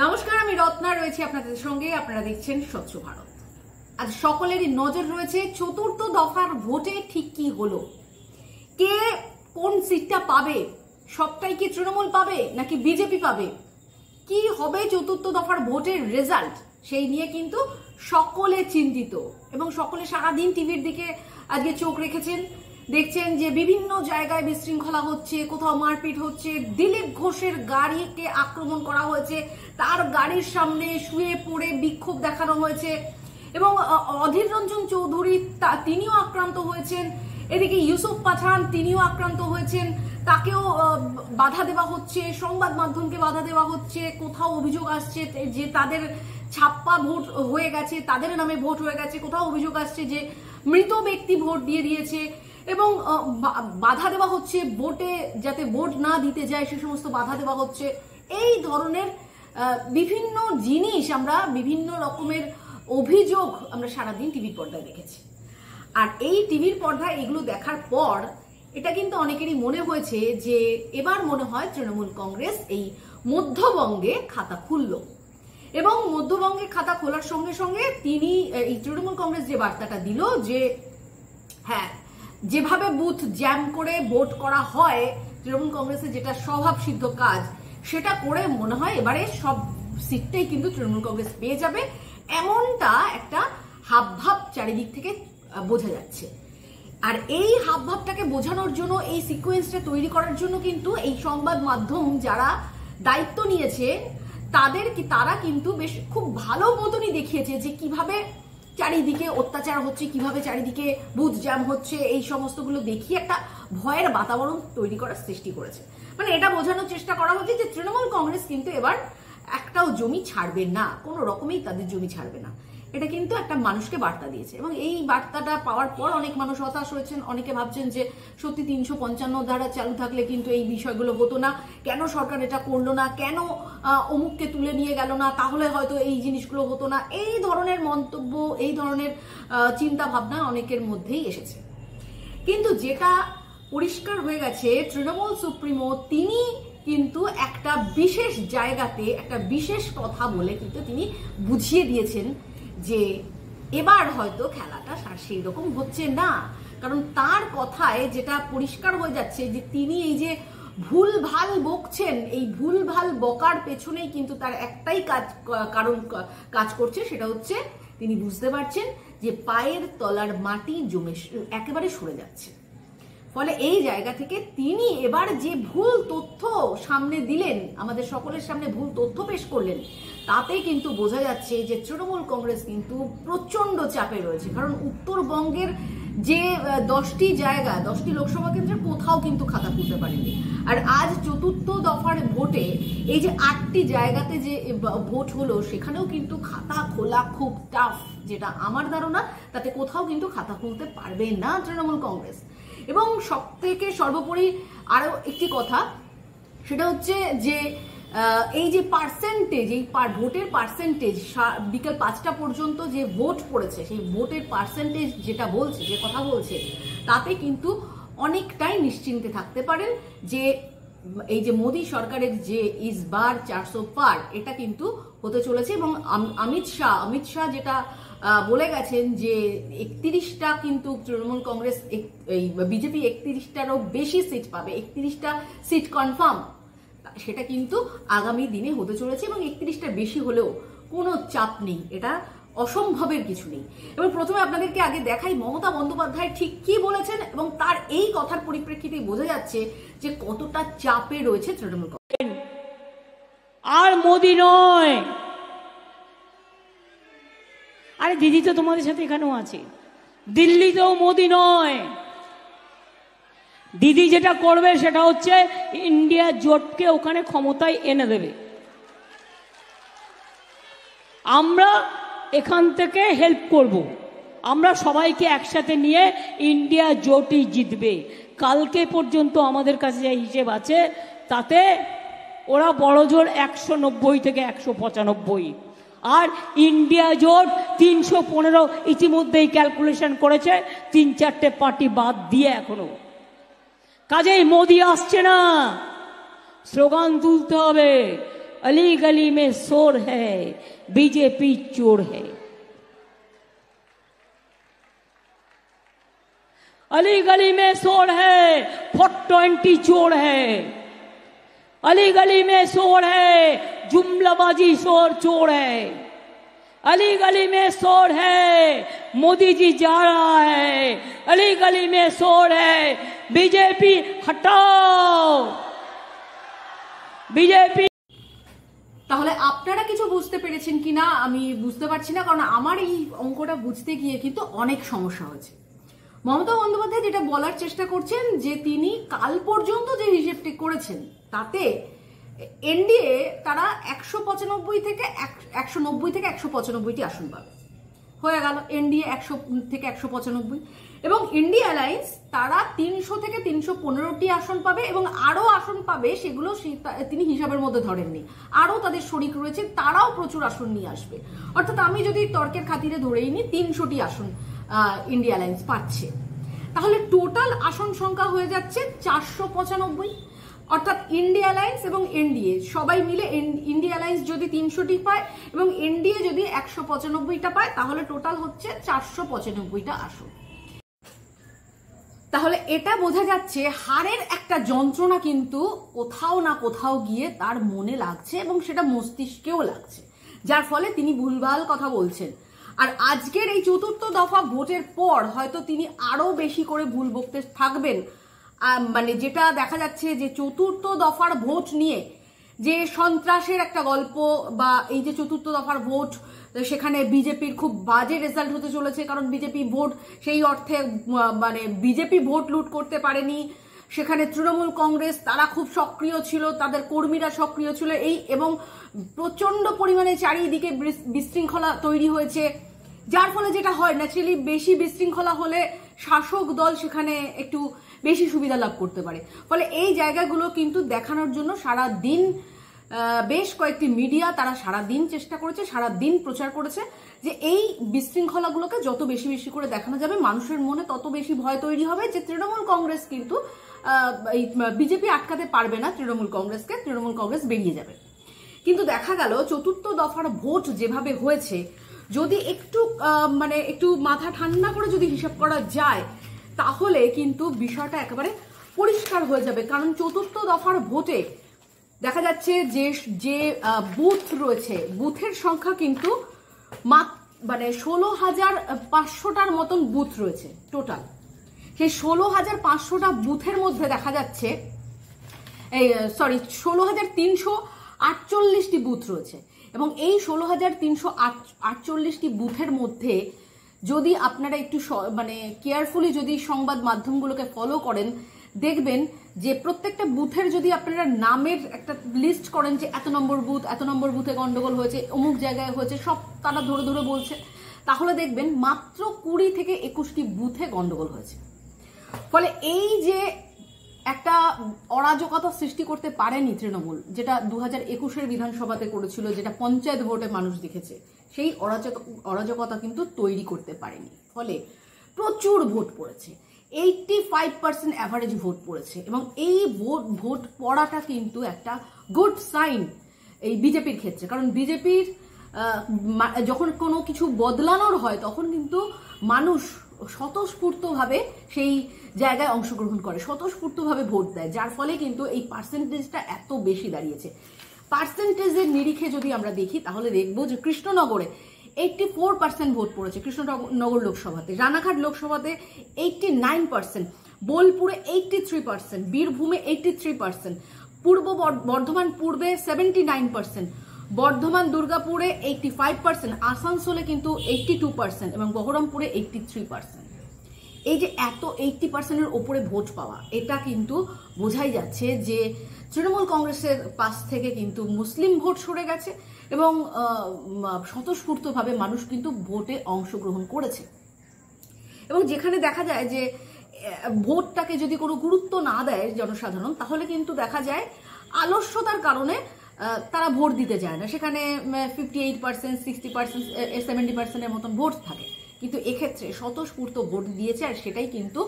নমস্কার, আমি রত্না রয়েছি আপনাদের সঙ্গে। আপনারা দেখছেন স্বচ্ছ ভারত। আজ সকলেরই নজর রয়েছে চতুর্থ দফার ভোটে ঠিক কি হলো, কে কোন সিটটা পাবে, সবটাই কি তৃণমূল পাবে নাকি বিজেপি পাবে, কি হবে চতুর্থ দফার ভোটের রেজাল্ট, সেই নিয়ে কিন্তু সকলে চিন্তিত এবং সকলে সারাদিন টিভির দিকে আজকে চোখ রেখেছেন। দেখছেন যে বিভিন্ন জায়গায় বিশৃঙ্খলা হচ্ছে, কোথাও মারপিট হচ্ছে, দিলীপ ঘোষের গাড়িকে আক্রমণ করা হয়েছে, তার গাড়ির সামনে শুয়ে পড়ে বিক্ষোভ দেখানো হয়েছে এবং অধীর রঞ্জন চৌধুরী তিনিও আক্রান্ত হয়েছেন। এদিকে ইউসুফ পাঠান তিনিও আক্রান্ত হয়েছেন, তাকেও বাধা দেওয়া হচ্ছে, সংবাদ মাধ্যমকে বাধা দেওয়া হচ্ছে। কোথাও অভিযোগ আসছে যে তাদের ছাপ্পা ভোট হয়ে গেছে, তাদের নামে ভোট হয়ে গেছে। কোথাও অভিযোগ আসছে যে মৃত ব্যক্তি ভোট দিয়ে দিয়েছে এবং বাধা দেওয়া হচ্ছে ভোটে, যাতে ভোট না দিতে যায় সে সমস্ত বাধা দেওয়া হচ্ছে। এই ধরনের বিভিন্ন জিনিস আমরা, বিভিন্ন রকমের অভিযোগ আমরা সারাদিন টিভির পর্দায় দেখেছি। আর এই টিভির পর্দায় এগুলো দেখার পর এটা কিন্তু অনেকেরই মনে হয়েছে যে এবার মনে হয় তৃণমূল কংগ্রেস এই মধ্যবঙ্গে খাতা খুলল এবং মধ্যবঙ্গে খাতা খোলার সঙ্গে সঙ্গে তিনি এই তৃণমূল কংগ্রেস যে বার্তাটা দিল যে হ্যাঁ, যেভাবে বুথ জ্যাম করে ভোট করা হয় তৃণমূল কংগ্রেসের যেটা স্বভাব সিদ্ধ কাজ, সেটা করে মনে হয় এবারে সব সিটটাই কিন্তু তৃণমূল কংগ্রেস পেয়ে যাবে, এমনটা একটা হাবভাব চারিদিক থেকে বোঝা যাচ্ছে। আর এই হাবভাবটাকে বোঝানোর জন্য, এই সিকোয়েন্সটা তৈরি করার জন্য কিন্তু এই সংবাদ মাধ্যম যারা দায়িত্ব নিয়েছে তারা কিন্তু বেশ খুব ভালো মতনই দেখিয়েছে যে কিভাবে চারিদিকে অত্যাচার হচ্ছে, কিভাবে চারিদিকে বুথ জ্যাম হচ্ছে, এই সমস্তগুলো দেখিয়ে একটা ভয়ের বাতাবরণ তৈরি করার সৃষ্টি করেছে। মানে এটা বোঝানোর চেষ্টা করা হচ্ছে যে তৃণমূল কংগ্রেস কিন্তু এবার একটাও জমি ছাড়বে না, কোনো রকমেই তাদের জমি ছাড়বে না। এটা কিন্তু একটা মানুষকে বার্তা দিয়েছে এবং এই বার্তাটা পাওয়ার পর অনেক মানুষ হতাশ হয়েছেন। অনেকে ভাবছেন যে সত্যি 355 ধারা চালু থাকলে কিন্তু এই বিষয়গুলো হতো না, কেন সরকার এটা করলো না, কেন অমুককে তুলে নিয়ে গেল না, তাহলে হয়তো এই জিনিসগুলো হতো না। এই ধরনের মন্তব্য, এই ধরনের চিন্তা ভাবনা অনেকের মধ্যেই এসেছে। কিন্তু যেটা পরিষ্কার হয়ে গেছে, তৃণমূল সুপ্রিমো তিনি কিন্তু একটা বিশেষ জায়গাতে একটা বিশেষ কথা বলে কিন্তু তিনি বুঝিয়ে দিয়েছেন যে এবার হয়তো খেলাটা সেই রকম হচ্ছে না। কারণ তার কথায় যেটা পরিষ্কার হয়ে যাচ্ছে যে তিনি এই যে ভুলভাল বকছেন, এই ভুলভাল বকার পেছনেই কিন্তু তার একটাই কাজ করছে, সেটা হচ্ছে তিনি বুঝতে পারছেন যে পায়ের তলার মাটি জমে একেবারে সরে যাচ্ছে। ফলে এই জায়গা থেকে তিনি এবার যে ভুল তথ্য সামনে দিলেন, আমাদের সকলের সামনে ভুল তথ্য পেশ করলেন, তাতে কিন্তু বোঝা যাচ্ছে যে তৃণমূল কংগ্রেস কিন্তু প্রচন্ড চাপে রয়েছে। কারণ উত্তরবঙ্গের যে 10টি জায়গা, 10টি লোকসভা কেন্দ্রে কোথাও কিন্তু খাতা খুলতে পারেনি। আর আজ চতুর্থ দফার ভোটে এই যে 8টি জায়গাতে যে ভোট হলো, সেখানেও কিন্তু খাতা খোলা খুব টাফ। যেটা আমার ধারণা, তাতে কোথাও কিন্তু খাতা খুলতে পারবে না তৃণমূল কংগ্রেস। এবং সব থেকে সর্বোপরি আরো একটি কথা, সেটা হচ্ছে যে এই যে পার্সেন্টেজ, এই ভোটের পার্সেন্টেজ, বিকাল 5টা পর্যন্ত যে ভোট পড়েছে, সেই ভোটের পার্সেন্টেজ যেটা বলছে, যে কথা বলছে, তাতে কিন্তু অনেকটাই নিশ্চিন্তে থাকতে পারেন যে এই যে মোদী সরকারের যে ইসবার 400 পার, এটা কিন্তু হতে চলেছে। এবং অমিত শাহ যেটা বলে গেছেন যে 31টা কিন্তু তৃণমূল কংগ্রেস, বিজেপি 31টারও বেশি সিট পাবে, 31টা সিট কনফার্ম, সেটা কিন্তু আগামী দিনে হতে চলেছে। এবং 31টা বেশি হলেও কোনো চাপ নেই, এটা অসম্ভবের কিছু নেই। এবং প্রথমে আপনাদেরকে আগে দেখাই মমতা বন্দ্যোপাধ্যায় ঠিক কি বলেছেন এবং তার এই কথার পরিপ্রেক্ষিতে বোঝা যাচ্ছে যে কতটা চাপে রয়েছে তৃণমূল কংগ্রেস। আর মোদি নয়, আরে দিদি তো তোমাদের সাথে এখানেও আছে, দিল্লিতেও মোদি নয়। দিদি যেটা করবে সেটা হচ্ছে ইন্ডিয়া জোটকে ওখানে ক্ষমতায় এনে দেবে। আমরা এখান থেকে হেল্প করব, আমরা সবাইকে একসাথে নিয়ে ইন্ডিয়া জোটই জিতবে। কালকে পর্যন্ত আমাদের কাছে যে হিসেব আছে, তাতে ওরা বড় জোর 190 থেকে 195, আর ইন্ডিয়া জোট 315 ইতিমধ্যেই ক্যালকুলেশন করেছে, 3-4টে পার্টি বাদ দিয়ে। এখনো কাজেই মোদি আসছে না, স্লোগান তুলতে হবে, अली गली में शोर है, बीजेपी चोर है। अली गली में शोर है, 420 चोर है। अली गली में शोर है, जुमलाबाजी शोर चोर है। अली गली में शोर है, मोदी जी जा रहा है। अली गली में शोर है, बीजेपी हटाओ, बीजेपी। তাহলে আপনারা কিছু বুঝতে পেরেছেন কিনা আমি বুঝতে পারছি না, কারণ আমার এই অঙ্কটা বুঝতে গিয়ে কিন্তু অনেক সমস্যা হয়েছে। মমতা বন্দ্যোপাধ্যায় যেটা বলার চেষ্টা করছেন যে তিনি কাল পর্যন্ত যে হিসেবটি করেছেন তাতে এনডিএ তারা 195 থেকে 195টি আসন পাবে, হয়ে গেল এনডিএ 100 থেকে 195, এবং ইন্ডিয়া অ্যালায়েন্স তারা 300 থেকে 315টি আসন পাবে এবং আরো আসন পাবে, সেগুলো তিনি হিসাবের মধ্যে ধরেননি। আরো তাদের শরিক রয়েছে, তারাও প্রচুর আসন নিয়ে আসবে। অর্থাৎ আমি যদি তর্কের খাতিরে ধরেই নিই 300টি আসন ইন্ডিয়া অ্যালায়েন্স পাচ্ছে, তাহলে টোটাল আসন সংখ্যা হয়ে যাচ্ছে 495। অর্থাৎ ইন্ডিয়া অ্যালায়েন্স এবং এনডিএ সবাই মিলে, ইন্ডিয়া অ্যালায়েন্স যদি 300টি পায় এবং এনডিএ যদি 195টা পায়, তাহলে টোটাল হচ্ছে 495টা আসন। তাহলে এটা বোঝা যাচ্ছে হারের একটা যন্ত্রণা কিন্তু কোথাও না কোথাও গিয়ে তার মনে লাগছে এবং সেটা মস্তিষ্কেও লাগছে, যার ফলে তিনি ভুলভাল কথা বলছেন। আর আজকের এই চতুর্থ দফা ভোটের পর হয়তো তিনি আরো বেশি করে ভুল বকতে থাকবেন। মানে যেটা দেখা যাচ্ছে যে চতুর্থ দফার ভোট নিয়ে যে সন্ত্রাসের একটা গল্প, বা এই যে চতুর্থ দফার ভোট সেখানে বিজেপির খুব বাজে রেজাল্ট হতে চলেছে, কারণ বিজেপি ভোট সেই অর্থে মানে বিজেপি ভোট লুট করতে পারেনি। সেখানে তৃণমূল কংগ্রেস তারা খুব সক্রিয় ছিল, তাদের কর্মীরা সক্রিয় ছিল, এই এবং প্রচন্ড পরিমাণে চারিদিকে বিশৃঙ্খলা তৈরি হয়েছে, যার ফলে যেটা হয় ন্যাচারালি বেশি বিশৃঙ্খলা হলে শাসক দল সেখানে একটু বেশি সুবিধা লাভ করতে পারে। ফলে এই জায়গাগুলো কিন্তু দেখানোর জন্য সারা দিন বেশ কয়েকটি মিডিয়া তারা সারা দিন চেষ্টা করেছে, সারা দিন প্রচার করেছে যে এই বিশৃঙ্খলাগুলোকে যত বেশি বেশি করে দেখানো যাবে মানুষের মনে তত বেশি ভয় তৈরি হবে যে তৃণমূল কংগ্রেস কিন্তু এই বিজেপি আটকাতে পারবে না তৃণমূল কংগ্রেসকে, তৃণমূল কংগ্রেস বেরিয়ে যাবে। কিন্তু দেখা গেল চতুর্থ দফার ভোট যেভাবে হয়েছে, যদি একটু মানে একটু মাথা ঠান্ডা করে যদি হিসাব করা যায় তাহলে কিন্তু বিষয়টা একেবারে পরিষ্কার হয়ে যাবে। কারণ চতুর্থ দফার ভোটে দেখা যাচ্ছে যে যে বুথ রয়েছে, বুথের সংখ্যা কিন্তু মানে 16,500টার মতন বুথ রয়েছে টোটাল। সেই 16,500টা বুথের মধ্যে দেখা যাচ্ছে 16,348টি বুথ রয়েছে, এবং এই 16,348টি বুথের মধ্যে যদি আপনারা একটু মানে কেয়ারফুলি যদি সংবাদ মাধ্যমগুলোকে ফলো করেন, দেখবেন যে প্রত্যেকটা বুথের যদি আপনারা নামের একটা লিস্ট করেন যে এত নম্বর বুথ, এত নম্বর বুথে গন্ডগোল হয়েছে, অমুক জায়গায় হয়েছে, সব তারা ধরে ধরে বলছে, তাহলে দেখবেন মাত্র 20 থেকে 21টি বুথে গন্ডগোল হয়েছে। ফলে এই যে একটা অরাজকতা সৃষ্টি করতে পারেনি তৃণমূল, যেটা 2021-এর বিধানসভাতে করেছিল, যেটা পঞ্চায়েত ভোটে মানুষ দেখেছে, সেই অরাজকতা কিন্তু তৈরি করতে পারেনি। ফলে প্রচুর ভোট পড়েছে, 85% অ্যাভারেজ ভোট পড়েছে, এবং এই ভোট পড়াটা কিন্তু একটা গুড সাইন এই বিজেপির ক্ষেত্রে। কারণ বিজেপির যখন কোনো কিছু বদলানোর হয় তখন কিন্তু মানুষ স্বতঃস্ফূর্তভাবে সেই জায়গায় অংশগ্রহণ করে, স্বতঃস্ফূর্তভাবে ভোট দেয়, যার ফলে কিন্তু এই পার্সেন্টেজটা এত বেশি দাঁড়িয়েছে। পার্সেন্টেজের নিরিখে যদি আমরা দেখি তাহলে দেখবো যে কৃষ্ণনগরে 84% ভোট পড়েছে, কৃষ্ণনগর লোকসভাতে, রানাঘাট লোকসভাতে 89%, বোলপুরে 83%, বীরভূমে 83%, পূর্ব বর্ধমান পূর্বে 79%, বর্ধমান দুর্গাপুরে 85%, আসানসোলে কিন্তু 82% এবং বহরমপুরে 83%। এই যে এত 80%-এর ওপরে ভোট পাওয়া, এটা কিন্তু বোঝাই যাচ্ছে যে তৃণমূল কংগ্রেসের পাশ থেকে কিন্তু মুসলিম ভোট সরে গেছে এবং স্বতঃস্ফূর্তভাবে মানুষ কিন্তু ভোটে অংশগ্রহণ করেছে। এবং যেখানে দেখা যায় যে ভোটটাকে যদি কোনো গুরুত্ব না দেয় জনসাধারণ, তাহলে কিন্তু দেখা যায় আলস্যতার কারণে তারা ভোট দিতে যায় না, সেখানে 58%, 60%, 70%-এর মতন ভোট থাকে। কিন্তু এক্ষেত্রে স্বতঃস্ফূর্ত ভোট দিয়েছে, আর সেটাই কিন্তু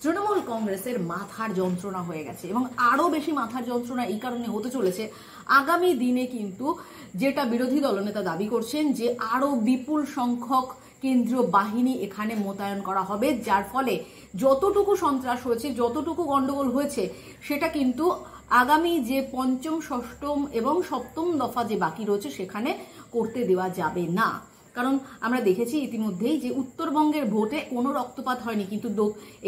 তৃণমূল কংগ্রেসের মাথার যন্ত্রণা হয়ে গেছে এবং আরো বেশি মাথার যন্ত্রণা এই কারণে হতে চলেছে আগামী দিনে কিন্তু যেটা বিরোধী দলনেতা দাবি করছেন যে আরো বিপুল সংখ্যক কেন্দ্রীয় বাহিনী এখানে মোতায়েন করা হবে, যার ফলে যতটুকু সন্ত্রাস হয়েছে, যতটুকু গন্ডগোল হয়েছে, সেটা কিন্তু আগামী যে পঞ্চম, ষষ্ঠম এবং সপ্তম দফা যে বাকি রয়েছে সেখানে করতে দেওয়া যাবে না। কারণ আমরা দেখেছি ইতিমধ্যেই যে উত্তরবঙ্গের ভোটে কোনো রক্তপাত হয়নি, কিন্তু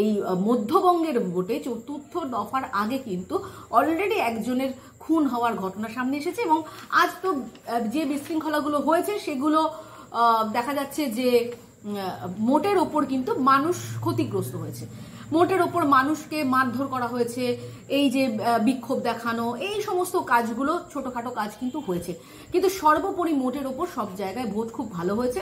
এই মধ্যবঙ্গের ভোটে চতুর্থ দফার আগে কিন্তু অলরেডি একজনের খুন হওয়ার ঘটনা সামনে এসেছে এবং আজ তো যে বিশৃঙ্খলাগুলো হয়েছে সেগুলো দেখা যাচ্ছে যে মোটের ওপর কিন্তু মানুষ ক্ষতিগ্রস্ত হয়েছে, মোটের ওপর মানুষকে মারধর করা হয়েছে, এই যে বিক্ষোভ দেখানো, এই সমস্ত কাজগুলো ছোটখাটো কাজ কিন্তু হয়েছে, কিন্তু সর্বোপরি মোটের ওপর সব জায়গায় ভোট খুব ভালো হয়েছে।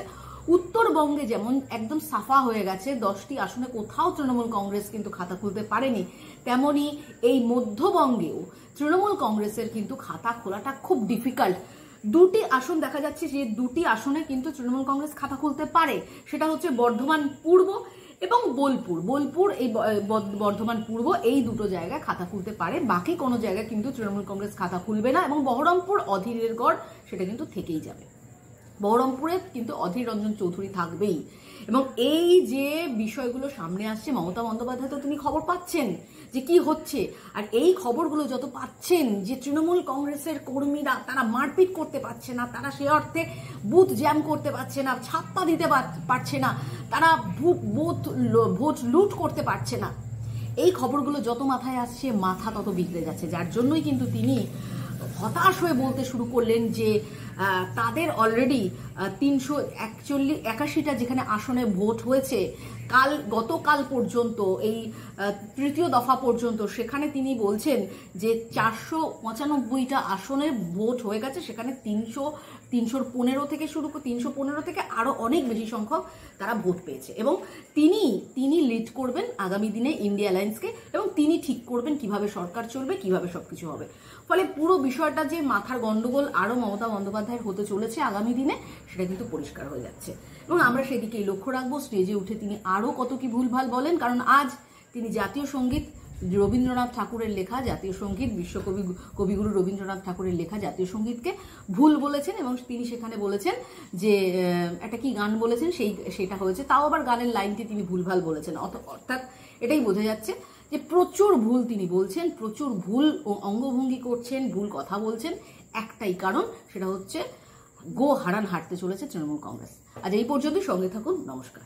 উত্তরবঙ্গে যেমন একদম সাফা হয়ে গেছে, 10টি আসনে কোথাও তৃণমূল কংগ্রেস কিন্তু খাতা খুলতে পারেনি, তেমনি এই মধ্যবঙ্গেও তৃণমূল কংগ্রেসের কিন্তু খাতা খোলাটা খুব ডিফিকাল্ট। 2টি আসন দেখা যাচ্ছে যে 2টি আসনে কিন্তু তৃণমূল কংগ্রেস খাতা খুলতে পারে, সেটা হচ্ছে বর্ধমান পূর্ব এবং বোলপুর এই বর্ধমান পূর্ব, এই দুটো জায়গায় খাতা খুলতে পারে, বাকি কোনো জায়গায় কিন্তু তৃণমূল কংগ্রেস খাতা খুলবে না। এবং বহরমপুর অধীরের গড় সেটা কিন্তু থেকেই যাবে, বহরমপুরে কিন্তু অধীর রঞ্জন চৌধুরী থাকবেই। এবং এই যে বিষয়গুলো সামনে আসছে, মমতা বন্দ্যোপাধ্যায় তো তিনি খবর পাচ্ছেন যে কি হচ্ছে, আর এই খবরগুলো যত পাচ্ছেন যে তৃণমূল কংগ্রেসের কর্মীরা তারা মারপিট করতে পারছে না, তারা সে অর্থে বুথ জ্যাম করতে পারছে না, ছাপ্পা দিতে পারছে না, তারা ভোট লুট করতে পারছে না, এই খবরগুলো যত মাথায় আসছে মাথা তত বিগড়ে যাচ্ছে, যার জন্যই কিন্তু তিনি হতাশ হয়ে বলতে শুরু করলেন যে তাদের অলরেডি 381টা যেখানে আসনে ভোট হয়েছে, গতকাল পর্যন্ত এই তৃতীয় দফা পর্যন্ত, সেখানে তিনি বলছেন যে 495টা আসনের ভোট হয়ে গেছে, সেখানে 315 থেকে শুরু করে 315 থেকে আরো অনেক বেশি সংখ্যক তারা ভোট পেয়েছে। এবং তিনি লিড করবেন আগামী দিনে ইন্ডিয়া অ্যালায়েন্সকে, এবং তিনি ঠিক করবেন কিভাবে সরকার চলবে, কিভাবে সবকিছু হবে। ফলে পুরো বিষয়টা যে মাথার গন্ডগোল আরো মমতা বন্দ্যোপাধ্যায়ের হতে চলেছে আগামী দিনে, সেটা কিন্তু পরিষ্কার হয়ে যাচ্ছে এবং আমরা সেদিকেই লক্ষ্য রাখবো। স্টেজে উঠে তিনি আরো কত কি ভুলভাল বলেন, কারণ আজ তিনি জাতীয় সঙ্গীত, রবীন্দ্রনাথ ঠাকুরের লেখা জাতীয় সঙ্গীত, বিশ্বকবি কবিগুরু রবীন্দ্রনাথ ঠাকুরের লেখা জাতীয় সঙ্গীতকে ভুল বলেছেন এবং তিনি সেখানে বলেছেন যে একটা কি গান বলেছেন, সেটা হয়েছে, তাও আবার গানের লাইনটি তিনি ভুলভাল বলেছেন। অর্থাৎ এটাই বোঝা যাচ্ছে যে প্রচুর ভুল তিনি বলছেন, প্রচুর ভুল অঙ্গভঙ্গি করছেন, ভুল কথা বলছেন। একটাই কারণ, সেটা হচ্ছে হারাতে চলেছে তৃণমূল কংগ্রেস। আজ এই পর্যন্তই, সঙ্গে থাকুন, নমস্কার।